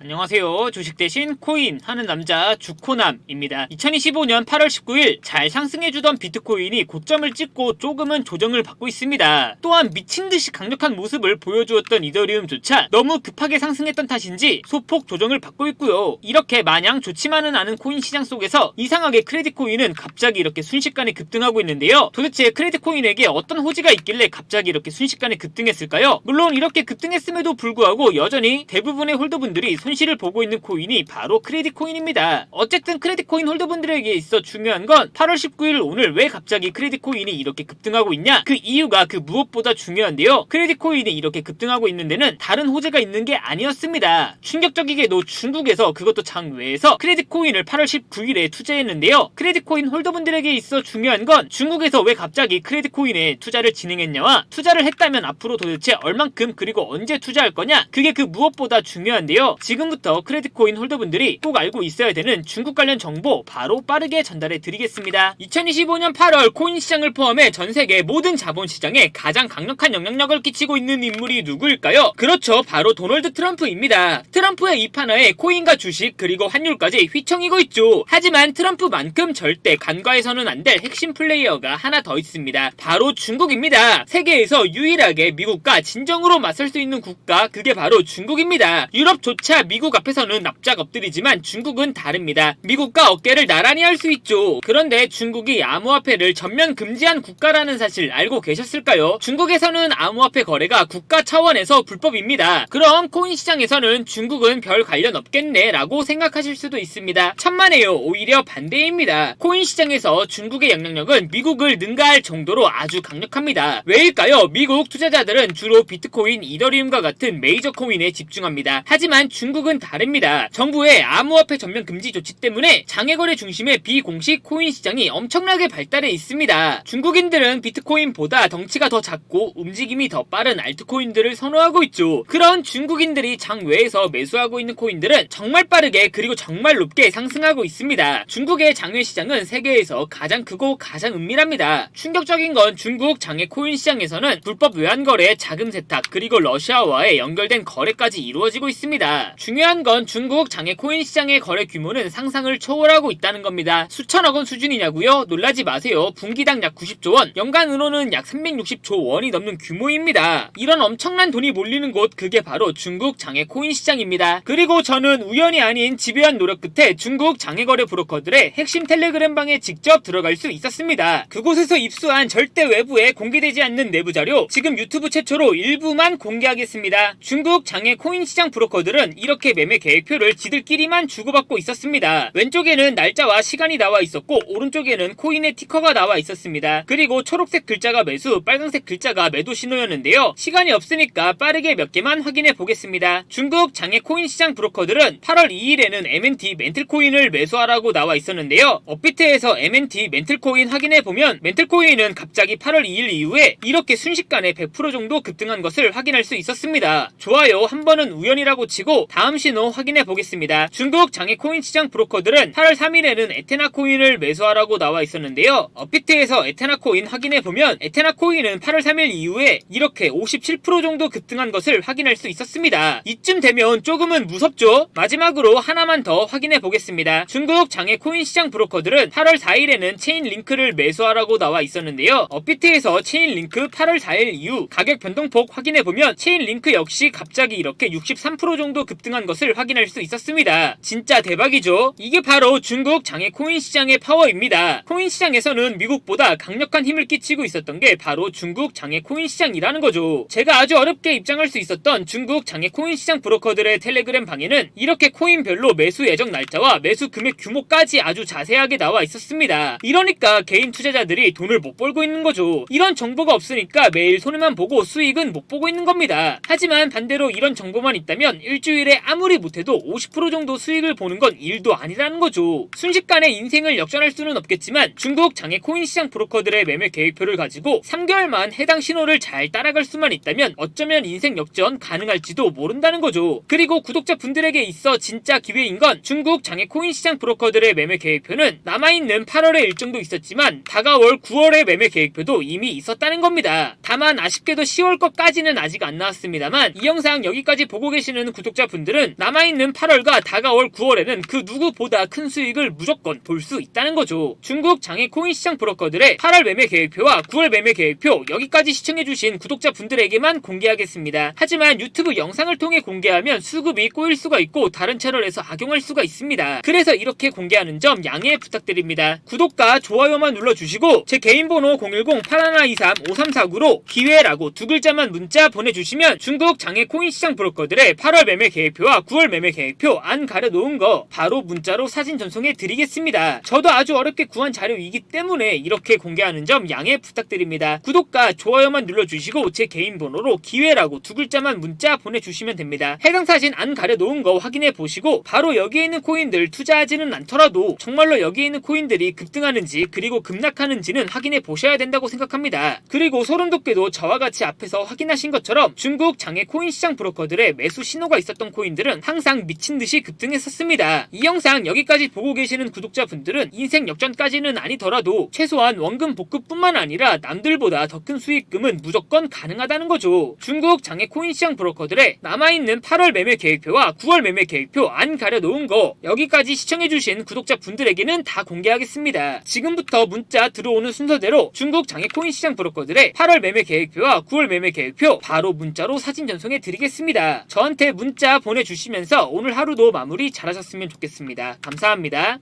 안녕하세요. 주식 대신 코인 하는 남자 주코남입니다. 2025년 8월 19일 잘 상승해주던 비트코인이 고점을 찍고 조금은 조정을 받고 있습니다. 또한 미친듯이 강력한 모습을 보여주었던 이더리움조차 너무 급하게 상승했던 탓인지 소폭 조정을 받고 있고요. 이렇게 마냥 좋지만은 않은 코인 시장 속에서 이상하게 크레딧 코인은 갑자기 이렇게 순식간에 급등하고 있는데요. 도대체 크레딧 코인에게 어떤 호지가 있길래 갑자기 이렇게 순식간에 급등했을까요? 물론 이렇게 급등했음에도 불구하고 여전히 대부분의 홀더분들이 손실을 보고 있는 코인이 바로 크레딧 코인입니다. 어쨌든 크레딧 코인 홀더분들에게 있어 중요한 건 8월 19일 오늘 왜 갑자기 크레딧 코인이 이렇게 급등하고 있냐? 그 이유가 그 무엇보다 중요한데요. 크레딧 코인이 이렇게 급등하고 있는 데는 다른 호재가 있는 게 아니었습니다. 충격적이게도 중국에서 그것도 장외에서 크레딧 코인을 8월 19일에 투자했는데요. 크레딧 코인 홀더분들에게 있어 중요한 건 중국에서 왜 갑자기 크레딧 코인에 투자를 진행했냐와 투자를 했다면 앞으로 도대체 얼만큼 그리고 언제 투자할 거냐? 그게 그 무엇보다 중요한데요. 지금부터 크레딧 코인 홀더분들이 꼭 알고 있어야 되는 중국 관련 정보 바로 빠르게 전달해 드리겠습니다. 2025년 8월 코인 시장을 포함해 전 세계 모든 자본 시장에 가장 강력한 영향력을 끼치고 있는 인물이 누구일까요? 그렇죠. 바로 도널드 트럼프입니다. 트럼프의 입 하나에 코인과 주식 그리고 환율까지 휘청이고 있죠. 하지만 트럼프만큼 절대 간과해서는 안 될 핵심 플레이어가 하나 더 있습니다. 바로 중국입니다. 세계에서 유일하게 미국과 진정으로 맞설 수 있는 국가, 그게 바로 중국입니다. 유럽조차 미국 앞에서는 납작 엎드리지만 중국은 다릅니다. 미국과 어깨를 나란히 할 수 있죠. 그런데 중국이 암호화폐를 전면 금지한 국가라는 사실 알고 계셨을까요? 중국에서는 암호화폐 거래가 국가 차원에서 불법입니다. 그럼 코인 시장에서는 중국은 별 관련 없겠네 라고 생각하실 수도 있습니다. 천만에요. 오히려 반대입니다. 코인 시장에서 중국의 영향력은 미국을 능가할 정도로 아주 강력합니다. 왜일까요? 미국 투자자들은 주로 비트코인, 이더리움과 같은 메이저 코인에 집중합니다. 하지만 중국은 다릅니다. 정부의 암호화폐 전면 금지 조치 때문에 장외거래 중심의 비공식 코인 시장이 엄청나게 발달해 있습니다. 중국인들은 비트코인보다 덩치가 더 작고 움직임이 더 빠른 알트코인들을 선호하고 있죠. 그런 중국인들이 장외에서 매수하고 있는 코인들은 정말 빠르게 그리고 정말 높게 상승하고 있습니다. 중국의 장외 시장은 세계에서 가장 크고 가장 은밀합니다. 충격적인 건 중국 장외 코인 시장에서는 불법 외환거래, 자금 세탁, 그리고 러시아와의 연결된 거래까지 이루어지고 있습니다. 중요한 건 중국 장외 코인 시장의 거래 규모는 상상을 초월하고 있다는 겁니다. 수천억 원 수준이냐고요? 놀라지 마세요. 분기당 약 90조 원, 연간 은호는 약 360조 원이 넘는 규모입니다. 이런 엄청난 돈이 몰리는 곳, 그게 바로 중국 장외 코인 시장입니다. 그리고 저는 우연이 아닌 집요한 노력 끝에 중국 장외 거래 브로커들의 핵심 텔레그램 방에 직접 들어갈 수 있었습니다. 그곳에서 입수한 절대 외부에 공개되지 않는 내부 자료, 지금 유튜브 최초로 일부만 공개하겠습니다. 중국 장외 코인 시장 브로커들은 이렇게 매매 계획표를 지들끼리만 주고받고 있었습니다. 왼쪽에는 날짜와 시간이 나와 있었고 오른쪽에는 코인의 티커가 나와 있었습니다. 그리고 초록색 글자가 매수, 빨간색 글자가 매도 신호였는데요. 시간이 없으니까 빠르게 몇 개만 확인해 보겠습니다. 중국 장외 코인 시장 브로커들은 8월 2일에는 MNT 멘틀코인을 매수하라고 나와 있었는데요. 업비트에서 MNT 멘틀코인 확인해 보면 멘틀코인은 갑자기 8월 2일 이후에 이렇게 순식간에 100% 정도 급등한 것을 확인할 수 있었습니다. 좋아요. 한 번은 우연이라고 치고 다음 신호 확인해 보겠습니다. 중국 장외 코인 시장 브로커들은 8월 3일에는 에테나 코인을 매수하라고 나와 있었는데요. 업비트에서 에테나 코인 확인해 보면 에테나 코인은 8월 3일 이후에 이렇게 57% 정도 급등한 것을 확인할 수 있었습니다. 이쯤 되면 조금은 무섭죠? 마지막으로 하나만 더 확인해 보겠습니다. 중국 장외 코인 시장 브로커들은 8월 4일에는 체인링크를 매수하라고 나와 있었는데요. 업비트에서 체인링크 8월 4일 이후 가격 변동폭 확인해 보면 체인링크 역시 갑자기 이렇게 63% 정도 급등한 것을 확인할 수 있었습니다. 진짜 대박이죠? 이게 바로 중국 장외 코인 시장의 파워입니다. 코인 시장에서는 미국보다 강력한 힘을 끼치고 있었던 게 바로 중국 장외 코인 시장이라는 거죠. 제가 아주 어렵게 입장할 수 있었던 중국 장외 코인 시장 브로커들의 텔레그램 방에는 이렇게 코인별로 매수 예정 날짜와 매수 금액 규모까지 아주 자세하게 나와 있었습니다. 이러니까 개인 투자자들이 돈을 못 벌고 있는 거죠. 이런 정보가 없으니까 매일 손해만 보고 수익은 못 보고 있는 겁니다. 하지만 반대로 이런 정보만 있다면 일주일에 아무리 못해도 50% 정도 수익을 보는 건 일도 아니라는 거죠. 순식간에 인생을 역전할 수는 없겠지만 중국 장외 코인 시장 브로커들의 매매 계획표를 가지고 3개월만 해당 신호를 잘 따라갈 수만 있다면 어쩌면 인생 역전 가능할지도 모른다는 거죠. 그리고 구독자분들에게 있어 진짜 기회인 건 중국 장외 코인 시장 브로커들의 매매 계획표는 남아있는 8월의 일정도 있었지만 다가올 9월의 매매 계획표도 이미 있었다는 겁니다. 다만 아쉽게도 10월 것까지는 아직 안 나왔습니다만 이 영상 여기까지 보고 계시는 구독자분들 분들은 남아있는 8월과 다가올 9월에는 그 누구보다 큰 수익을 무조건 볼 수 있다는 거죠. 중국 장외 코인 시장 브로커들의 8월 매매 계획표와 9월 매매 계획표 여기까지 시청해주신 구독자분들에게만 공개하겠습니다. 하지만 유튜브 영상을 통해 공개하면 수급이 꼬일 수가 있고 다른 채널에서 악용할 수가 있습니다. 그래서 이렇게 공개하는 점 양해 부탁드립니다. 구독과 좋아요만 눌러주시고 제 개인 번호 010-8123-5349로 기회라고 두 글자만 문자 보내주시면 중국 장외 코인 시장 브로커들의 8월 매매 계획표와 9월 매매 계획표 안 가려놓은 거 바로 문자로 사진 전송해 드리겠습니다. 저도 아주 어렵게 구한 자료이기 때문에 이렇게 공개하는 점 양해 부탁드립니다. 구독과 좋아요만 눌러주시고 제 개인 번호로 기회라고 두 글자만 문자 보내주시면 됩니다. 해당 사진 안 가려놓은 거 확인해 보시고 바로 여기에 있는 코인들 투자하지는 않더라도 정말로 여기에 있는 코인들이 급등하는지 그리고 급락하는지는 확인해 보셔야 된다고 생각합니다. 그리고 소름 돋게도 저와 같이 앞에서 확인하신 것처럼 중국 장외 코인 시장 브로커들의 매수 신호가 있었던 코인들은 항상 미친듯이 급등했었습니다. 이 영상 여기까지 보고 계시는 구독자분들은 인생 역전까지는 아니더라도 최소한 원금 복구뿐만 아니라 남들보다 더 큰 수익금은 무조건 가능하다는 거죠. 중국 장외 코인 시장 브로커들의 남아있는 8월 매매 계획표와 9월 매매 계획표 안 가려놓은 거 여기까지 시청해주신 구독자분들에게는 다 공개하겠습니다. 지금부터 문자 들어오는 순서대로 중국 장외 코인 시장 브로커들의 8월 매매 계획표와 9월 매매 계획표 바로 문자로 사진 전송해 드리겠습니다. 저한테 문자 보내주시면서 오늘 하루도 마무리 잘하셨으면 좋겠습니다. 감사합니다.